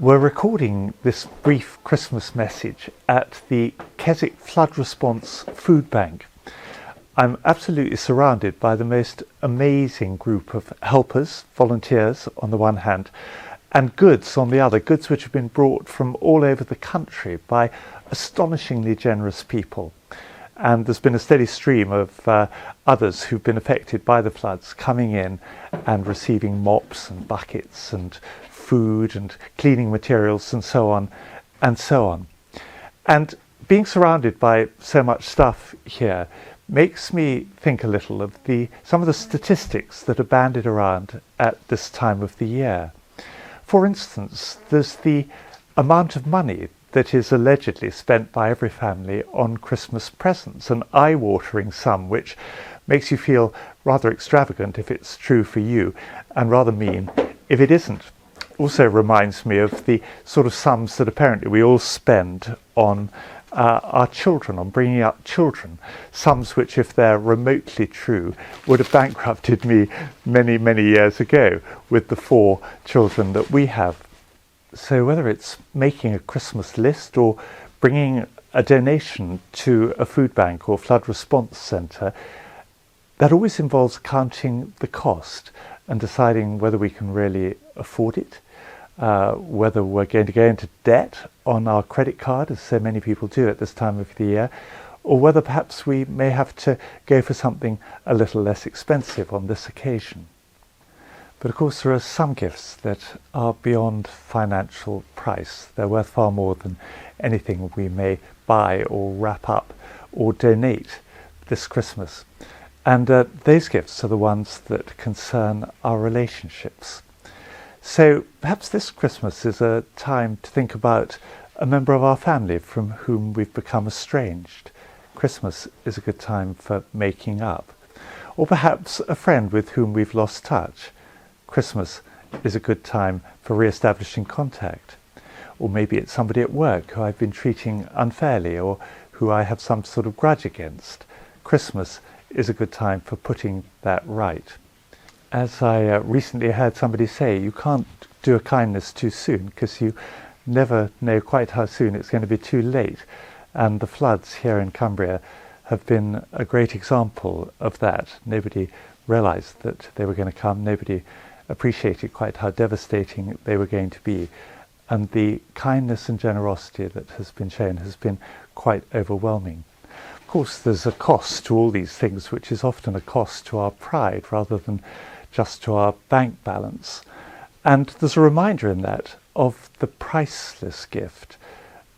We're recording this brief Christmas message at the Keswick Flood Response Food Bank. I'm absolutely surrounded by the most amazing group of helpers, volunteers on the one hand, and goods on the other, goods which have been brought from all over the country by astonishingly generous people. And there's been a steady stream of others who've been affected by the floods coming in and receiving mops and buckets and food and cleaning materials and so on and so on. And being surrounded by so much stuff here makes me think a little of some of the statistics that are bandied around at this time of the year. For instance, there's the amount of money that is allegedly spent by every family on Christmas presents, an eye-watering sum which makes you feel rather extravagant if it's true for you, and rather mean if it isn't. Also reminds me of the sort of sums that apparently we all spend on our children, on bringing up children, sums which, if they're remotely true, would have bankrupted me many, many years ago with the 4 children that we have. So whether it's making a Christmas list or bringing a donation to a food bank or flood response centre, that always involves counting the cost and deciding whether we can really afford it, whether we're going to go into debt on our credit card, as so many people do at this time of the year, or whether perhaps we may have to go for something a little less expensive on this occasion. But of course there are some gifts that are beyond financial price. They're worth far more than anything we may buy or wrap up or donate this Christmas. And those gifts are the ones that concern our relationships. So perhaps this Christmas is a time to think about a member of our family from whom we've become estranged. Christmas is a good time for making up. Or perhaps a friend with whom we've lost touch. Christmas is a good time for re-establishing contact. Or maybe it's somebody at work who I've been treating unfairly or who I have some sort of grudge against. Christmas is a good time for putting that right. As I recently heard somebody say, you can't do a kindness too soon because you never know quite how soon it's going to be too late. And the floods here in Cumbria have been a great example of that. Nobody realised that they were going to come. Nobody appreciated quite how devastating they were going to be. And the kindness and generosity that has been shown has been quite overwhelming. Of course, there's a cost to all these things, which is often a cost to our pride rather than just to our bank balance. And there's a reminder in that of the priceless gift,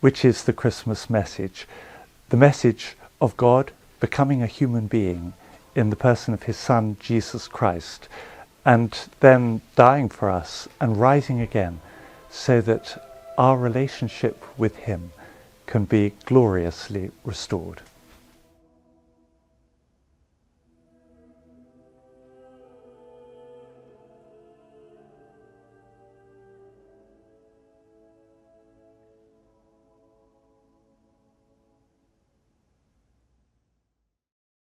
which is the Christmas message, the message of God becoming a human being in the person of his Son, Jesus Christ, and then dying for us and rising again so that our relationship with him can be gloriously restored.